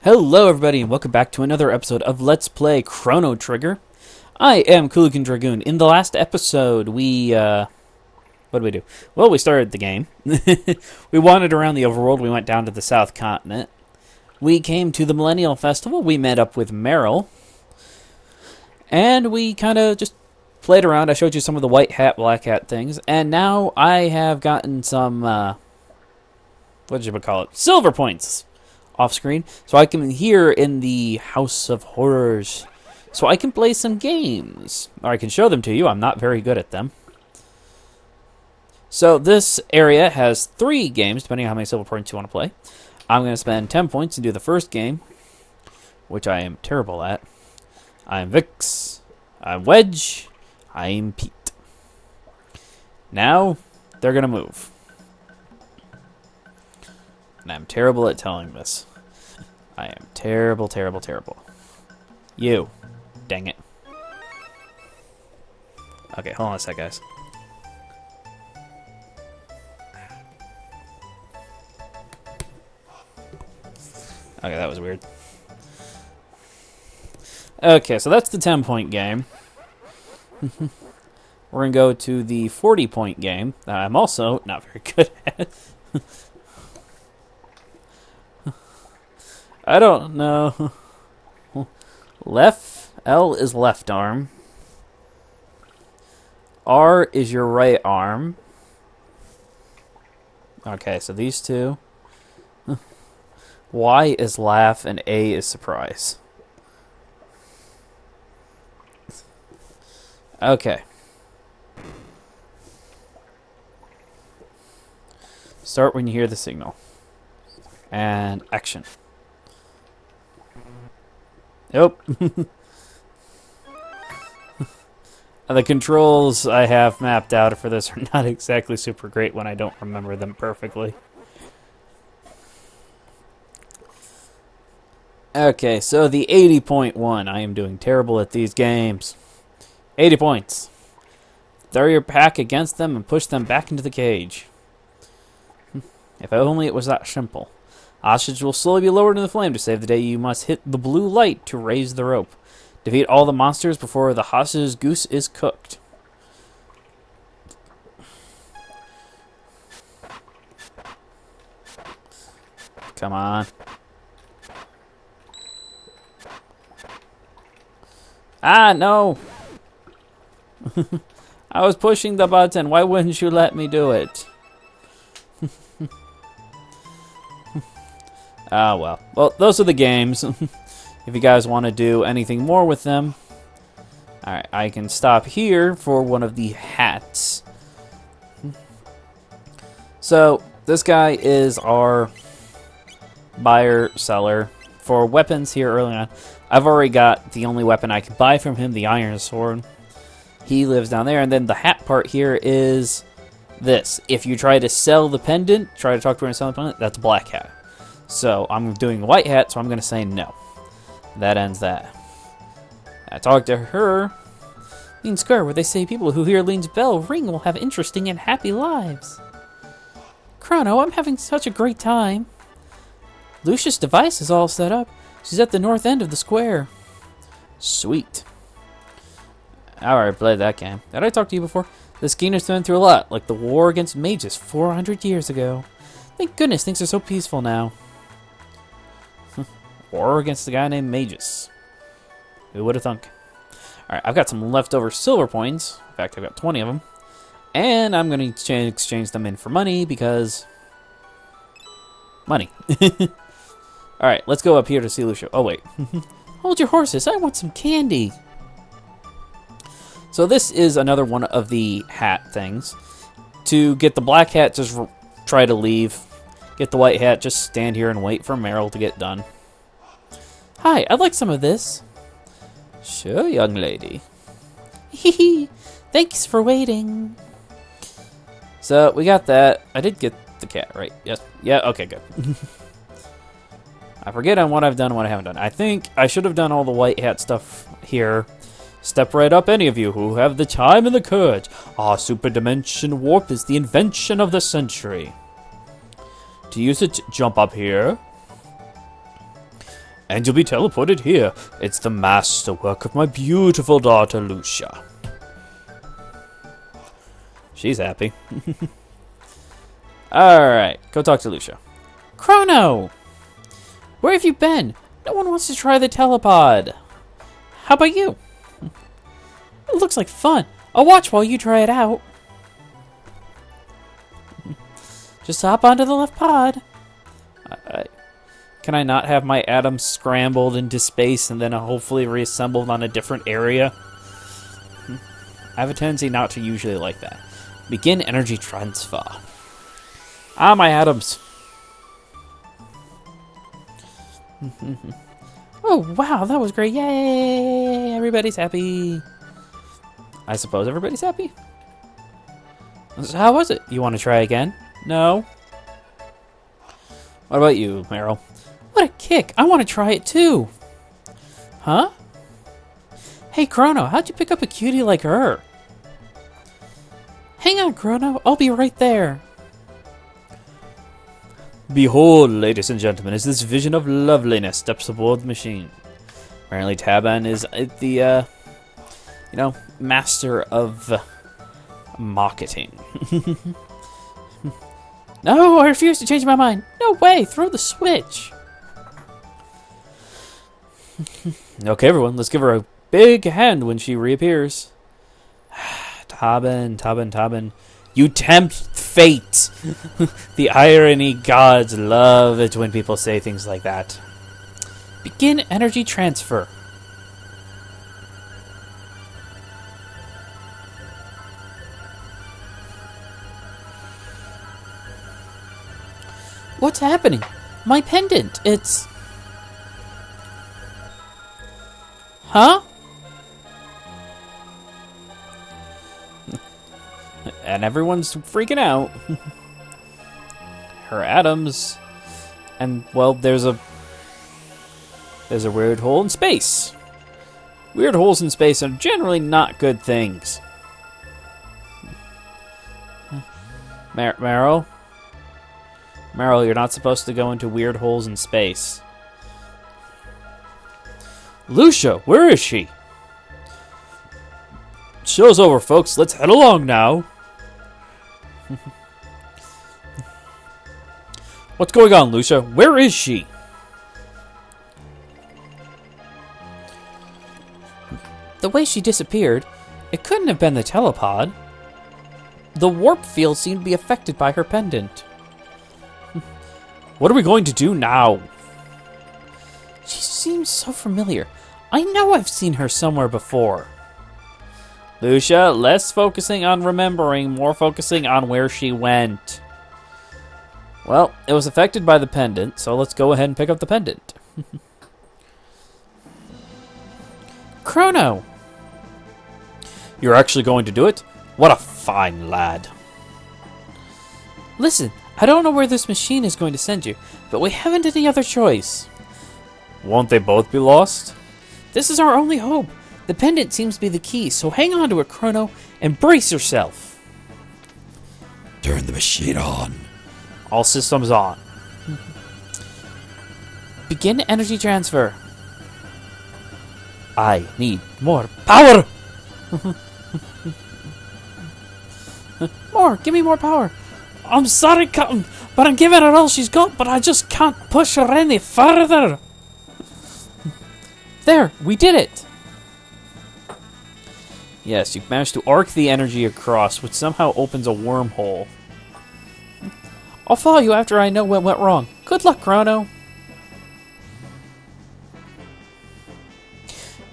Hello everybody and welcome back to another episode of Let's Play Chrono Trigger. I am Cooligan Dragoon. In the last episode we, what did we do? Well, we started the game. We wandered around the overworld, we went down to the South Continent. We came to the Millennial Festival, we met up with Meryl. And we kind of just played around. I showed you some of the white hat, black hat things. And now I have gotten some, what did you call it? Silver points! Off screen, so I can here in the House of Horrors, so I can play some games, or I can show them to you. I'm not very good at them. So this area has 3 games, depending on how many silver points you want to play. I'm going to spend 10 points and do the first game, which I am terrible at. I'm Vix, I'm Wedge, I'm Pete. Now, they're going to move. And I'm terrible at telling this. I am terrible, terrible, terrible. You. Dang it. Okay, hold on a sec, guys. Okay, that was weird. Okay, so that's the 10-point game. We're going to go to the 40-point game that I'm also not very good at. I don't know. Left, L is left arm. R is your right arm. Okay, so these two. Y is laugh and A is surprise. Okay. Start when you hear the signal. And action. Nope. The controls I have mapped out for this are not exactly super great when I don't remember them perfectly. Okay, so the 80.1. I am doing terrible at these games. 80 points. Throw your pack against them and push them back into the cage. If only it was that simple. Hostage will slowly be lowered in the flame. To save the day, you must hit the blue light to raise the rope. Defeat all the monsters before the hostage's goose is cooked. Come on. Ah, no! I was pushing the button. Why wouldn't you let me do it? Ah, well. Well, those are the games. If you guys want to do anything more with them. Alright, I can stop here for one of the hats. So, this guy is our buyer-seller for weapons here early on. I've already got the only weapon I can buy from him, the iron sword. He lives down there, and then the hat part here is this. If you try to sell the pendant, try to talk to her and sell the pendant, that's a black hat. So, I'm doing a white hat, so I'm going to say no. That ends that. I talked to her. Lean Scar, where they say people who hear Lean's bell ring will have interesting and happy lives. Chrono, I'm having such a great time. Lucia's device is all set up. She's at the north end of the square. Sweet. I already played that game. Did I talk to you before? The Skeener's been through a lot, like the war against mages 400 years ago. Thank goodness things are so peaceful now. War against a guy named Magus. Who would have thunk? Alright, I've got some leftover silver coins. In fact, I've got 20 of them. And I'm going to exchange them in for money because... money. Alright, let's go up here to see Lucia. Oh, wait. Hold your horses. I want some candy. So this is another one of the hat things. To get the black hat, just try to leave. Get the white hat, just stand here and wait for Meryl to get done. Hi, I'd like some of this. Sure, young lady. Hehe, thanks for waiting. So, we got that. I did get the cat, right? Yes. Yeah, okay, good. I forget on what I've done and what I haven't done. I think I should have done all the white hat stuff here. Step right up, any of you who have the time and the courage. Our super dimension warp is the invention of the century. To use it, jump up here. And you'll be teleported here. It's the masterwork of my beautiful daughter, Lucia. She's happy. Alright, go talk to Lucia. Chrono! Where have you been? No one wants to try the telepod. How about you? It looks like fun. I'll watch while you try it out. Just hop onto the left pod. Can I not have my atoms scrambled into space and then hopefully reassembled on a different area? I have a tendency not to usually like that. Begin energy transfer. Ah, my atoms. Oh, wow, that was great. Yay! Everybody's happy. I suppose everybody's happy. So how was it? You want to try again? No? What about you, Meryl? What a kick! I want to try it too! Huh? Hey, Chrono, how'd you pick up a cutie like her? Hang on, Chrono, I'll be right there. Behold, ladies and gentlemen, as this vision of loveliness steps aboard the machine. Apparently Taban is the, master of marketing. No, I refuse to change my mind. No way, throw the switch. Okay, everyone, let's give her a big hand when she reappears. Taban. You tempt fate. The irony gods love it when people say things like that. Begin energy transfer. What's happening? My pendant, it's... Huh? And everyone's freaking out. Her atoms. And, well, there's a weird hole in space. Weird holes in space are generally not good things. Meryl? Meryl, you're not supposed to go into weird holes in space. Lucia, where is she? Show's over, folks. Let's head along now. What's going on, Lucia? Where is she? The way she disappeared, it couldn't have been the telepod. The warp field seemed to be affected by her pendant. What are we going to do now? She seems so familiar. I know I've seen her somewhere before. Lucia, less focusing on remembering, more focusing on where she went. Well, it was affected by the pendant, so let's go ahead and pick up the pendant. Chrono! You're actually going to do it? What a fine lad. Listen, I don't know where this machine is going to send you, but we haven't any other choice. Won't they both be lost? This is our only hope. The pendant seems to be the key, so hang on to it, Chrono, and brace yourself. Turn the machine on. All systems on. Begin energy transfer. I need more power! More! Give me more power! I'm sorry, Captain, but I'm giving her all she's got, but I just can't push her any further! There! We did it! Yes, you've managed to arc the energy across, which somehow opens a wormhole. I'll follow you after I know what went wrong. Good luck, Chrono!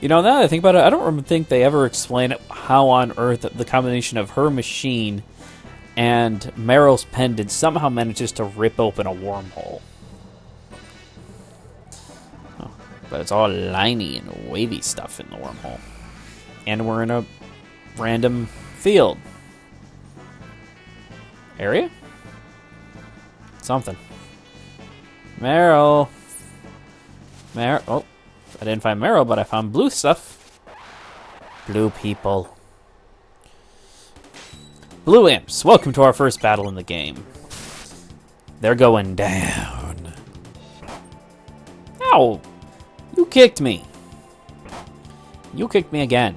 You know, now that I think about it, I don't think they ever explain how on earth the combination of her machine and Meryl's pendant somehow manages to rip open a wormhole. Oh, but it's all liney and wavy stuff in the wormhole. And we're in a random field. Area? Something. Meryl. Oh, I didn't find Meryl, but I found blue stuff. Blue people. Blue imps, welcome to our first battle in the game. They're going down. Ow! You kicked me. You kicked me again.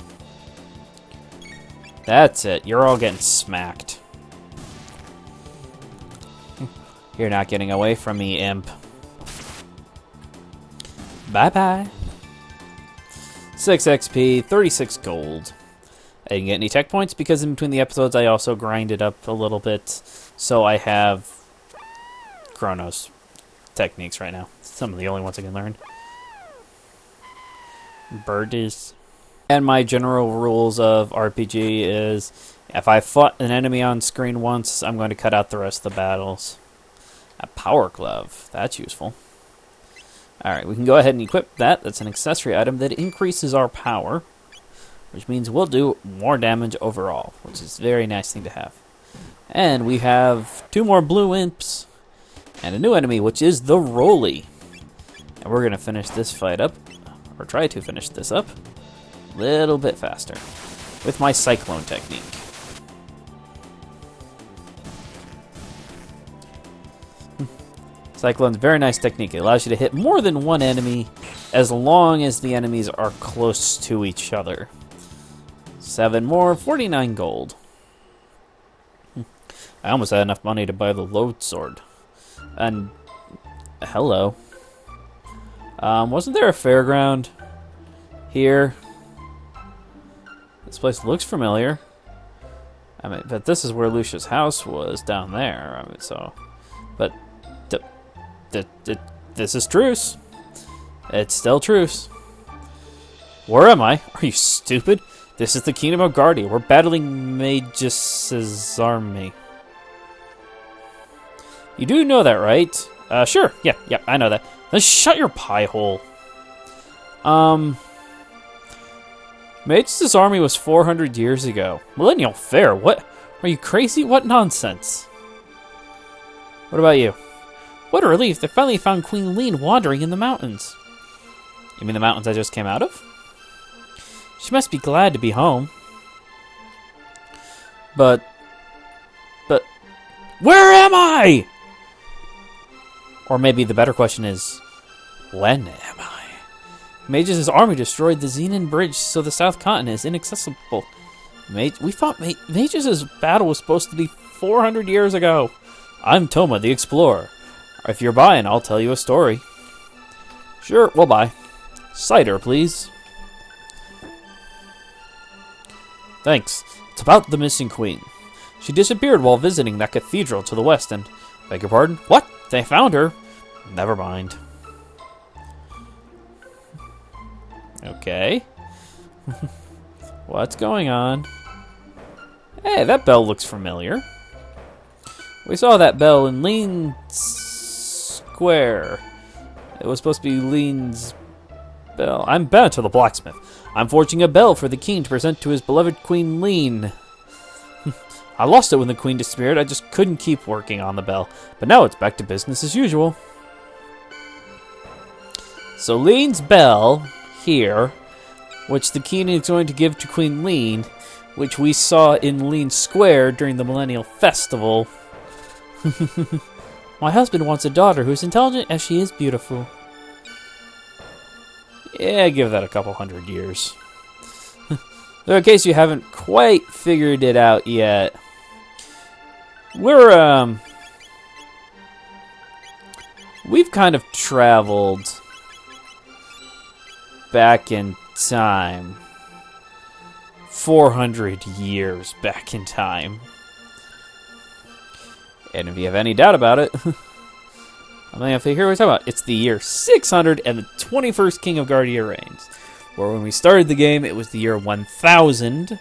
That's it. You're all getting smacked. You're not getting away from me, imp. Bye-bye. 6 XP, 36 gold. I didn't get any tech points because in between the episodes I also grinded up a little bit. So I have Chrono's techniques right now. Some of the only ones I can learn. Birdies. And my general rules of RPG is if I fought an enemy on screen once, I'm going to cut out the rest of the battles. A power glove. That's useful. Alright, we can go ahead and equip that. That's an accessory item that increases our power, which means we'll do more damage overall, which is a very nice thing to have. And we have 2 more blue imps and a new enemy, which is the Roly. And we're going to finish this fight up, or try to finish this up, a little bit faster with my cyclone technique. Cyclone's a very nice technique. It allows you to hit more than one enemy as long as the enemies are close to each other. 7 more, 49 gold. I almost had enough money to buy the load sword. And hello. Wasn't there a fairground here? This place looks familiar. I mean, but this is where Lucia's house was down there. I mean, so, but this is truce. It's still truce. Where am I? Are you stupid? This is the Kingdom of Guardia. We're battling Magus' army. You do know that, right? Sure. Yeah, I know that. Then shut your pie hole. Magus' army was 400 years ago. Millennial Fair? What? Are you crazy? What nonsense? What about you? What a relief. They finally found Queen Lean wandering in the mountains. You mean the mountains I just came out of? She must be glad to be home. But... where am I? Or maybe the better question is, when am I? Magus' army destroyed the Xenon Bridge, so the South Continent is inaccessible. We thought Magus' battle was supposed to be 400 years ago. I'm Toma, the Explorer. If you're buying, I'll tell you a story. Sure, we'll buy. Cider, please. Thanks. It's about the missing queen. She disappeared while visiting that cathedral to the west and... Beg your pardon? What? They found her? Never mind. Okay. What's going on? Hey, that bell looks familiar. We saw that bell in Lean Square. It was supposed to be Lean's bell. I'm Bento the blacksmith. I'm forging a bell for the king to present to his beloved Queen Lean. I lost it when the queen disappeared. I just couldn't keep working on the bell. But now it's back to business as usual. So Lean's bell here, which the king is going to give to Queen Lean, which we saw in Lean Square during the Millennial Festival. My husband wants a daughter who's intelligent as she is beautiful. Yeah, give that a couple 100 years. So in case you haven't quite figured it out yet, we've kind of traveled back in time. 400 years back in time. And if you have any doubt about it, I mean, if you hear what I'm talking about, it's the year 600 and the 21st King of Guardia reigns. Where when we started the game, it was the year 1000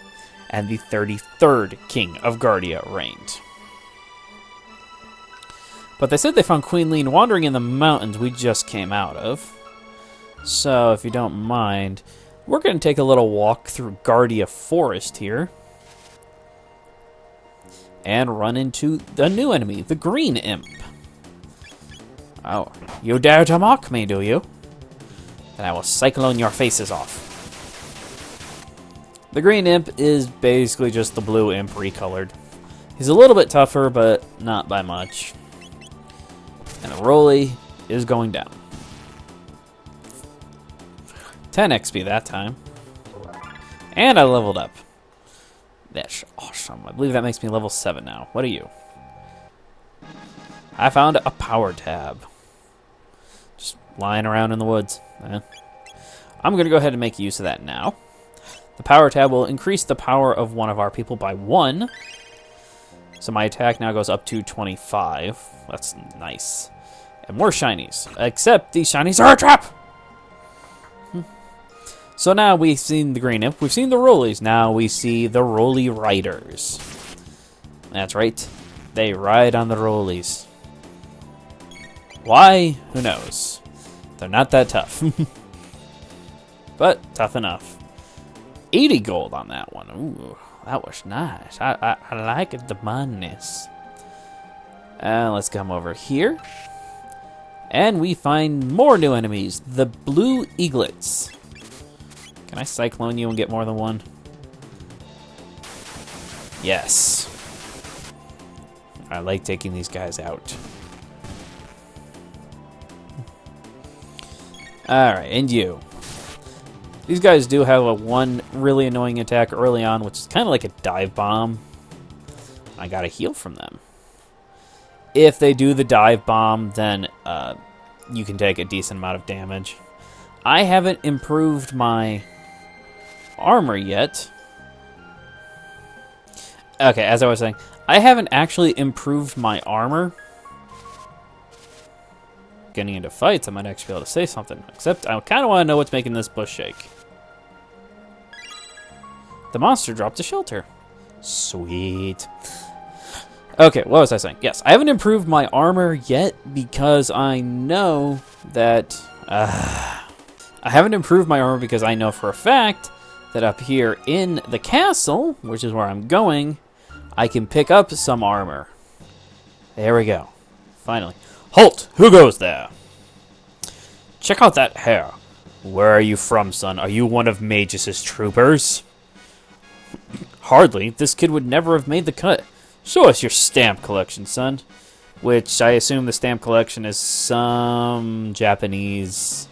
and the 33rd King of Guardia reigned. But they said they found Queen Lean wandering in the mountains we just came out of. So, if you don't mind, we're going to take a little walk through Guardia Forest here. And run into the new enemy, the Green Imp. Oh, you dare to mock me, do you? Then I will cyclone your faces off. The Green Imp is basically just the Blue Imp recolored. He's a little bit tougher, but not by much. And the Roly is going down. 10 XP that time. And I leveled up. That's awesome. I believe that makes me level 7 now. What are you? I found a power tab. Just lying around in the woods. I'm going to go ahead and make use of that now. The power tab will increase the power of one of our people by 1. So my attack now goes up to 25. That's nice. And more shinies. Except these shinies are a trap! So now we've seen the green imp, we've seen the rollies, now we see the rolly riders. That's right, they ride on the rollies. Why? Who knows? They're not that tough. But tough enough. 80 gold on that one. Ooh, that was nice. I like the moneyness. Let's come over here. And we find more new enemies, the blue eaglets. Can I cyclone you and get more than one? Yes. I like taking these guys out. Alright, and you. These guys do have a one really annoying attack early on, which is kind of like a dive bomb. I got a heal from them. If they do the dive bomb, then you can take a decent amount of damage. I haven't improved my armor yet. Okay, as I was saying, I haven't actually improved my armor. Getting into fights, I might actually be able to say something. Except, I kind of want to know what's making this bush shake. The monster dropped a shelter. Sweet. Okay, what was I saying? Yes, I haven't improved my armor yet because I know that... I haven't improved my armor because I know for a fact that up here in the castle, which is where I'm going, I can pick up some armor. There we go. Finally. Halt! Who goes there? Check out that hair. Where are you from, son? Are you one of Magus' troopers? Hardly. This kid would never have made the cut. Show us your stamp collection, son. Which I assume the stamp collection is some Japanese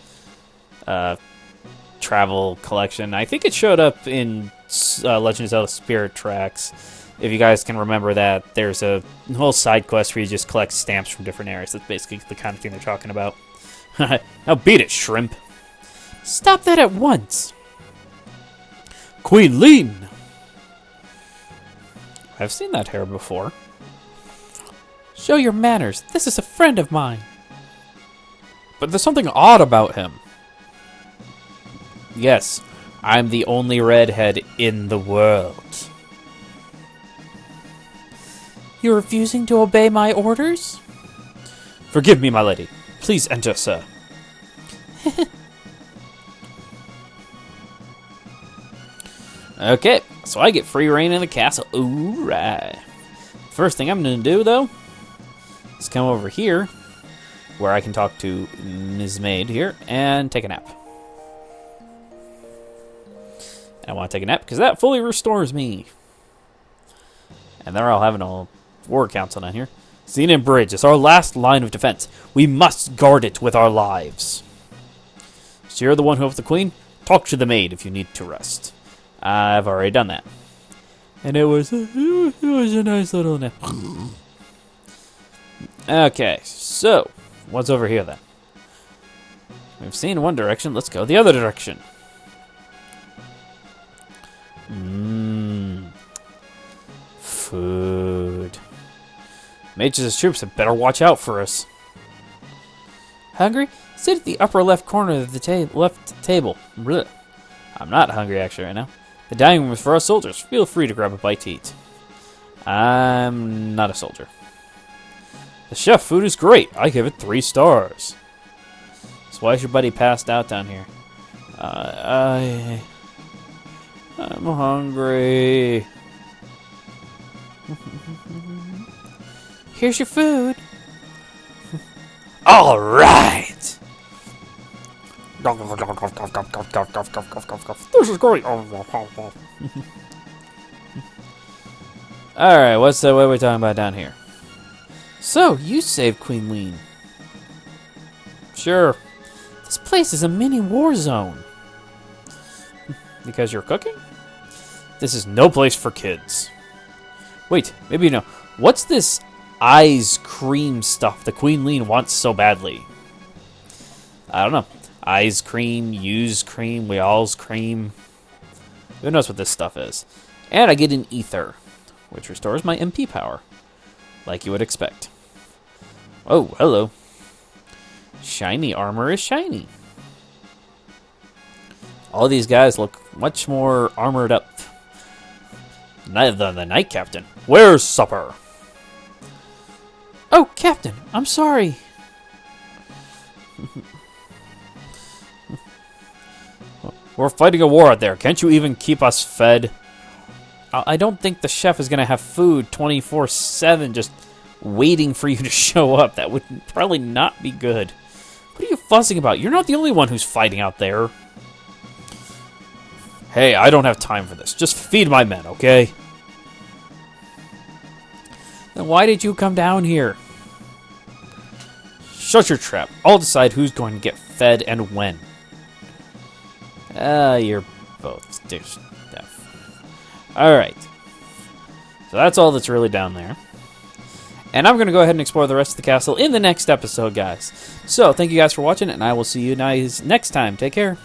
travel collection. I think it showed up in Legend of Zelda Spirit Tracks. If you guys can remember that, there's a whole side quest where you just collect stamps from different areas. That's basically the kind of thing they're talking about. Now beat it, shrimp. Stop that at once. Queen Lean. I've seen that hair before. Show your manners. This is a friend of mine. But there's something odd about him. Yes, I'm the only redhead in the world. You're refusing to obey my orders? Forgive me, my lady. Please enter, sir. Okay, so I get free reign in the castle. Ooh, right. First thing I'm going to do, though, is come over here, where I can talk to Ms. Maid here, and take a nap. I want to take a nap because that fully restores me. And they're all having a war council down here. Xenon Bridge is our last line of defense. We must guard it with our lives. So you're the one who helped the queen? Talk to the maid if you need to rest. I've already done that. And it was a nice little nap. Okay, so what's over here then? We've seen one direction. Let's go the other direction. Food. Magus' troops had better watch out for us. Hungry? Sit at the upper left corner of the left table. Blech. I'm not hungry actually right now. The dining room is for us soldiers. Feel free to grab a bite to eat. I'm not a soldier. The chef food is great. I give it 3 stars. So why is your buddy passed out down here? I'm hungry. Here's your food. All right. This is great. All right, what are we talking about down here? So, you saved Queen Lean. Sure. This place is a mini war zone. Because you're cooking? This is no place for kids. Wait, maybe you know. What's this eyes cream stuff the Queen Lean wants so badly? I don't know. Eyes cream, use cream, we all's cream. Who knows what this stuff is? And I get an ether, which restores my MP power. Like you would expect. Oh, hello. Shiny armor is shiny. All these guys look much more armored up than the Knight Captain. Where's supper? Oh, Captain, I'm sorry. We're fighting a war out there. Can't you even keep us fed? I don't think the chef is going to have food 24/7 just waiting for you to show up. That would probably not be good. What are you fussing about? You're not the only one who's fighting out there. Hey, I don't have time for this. Just feed my men, okay? Then why did you come down here? Shut your trap. I'll decide who's going to get fed and when. You're both deaf. Alright. So that's all that's really down there. And I'm going to go ahead and explore the rest of the castle in the next episode, guys. So, thank you guys for watching, and I will see you guys next time. Take care.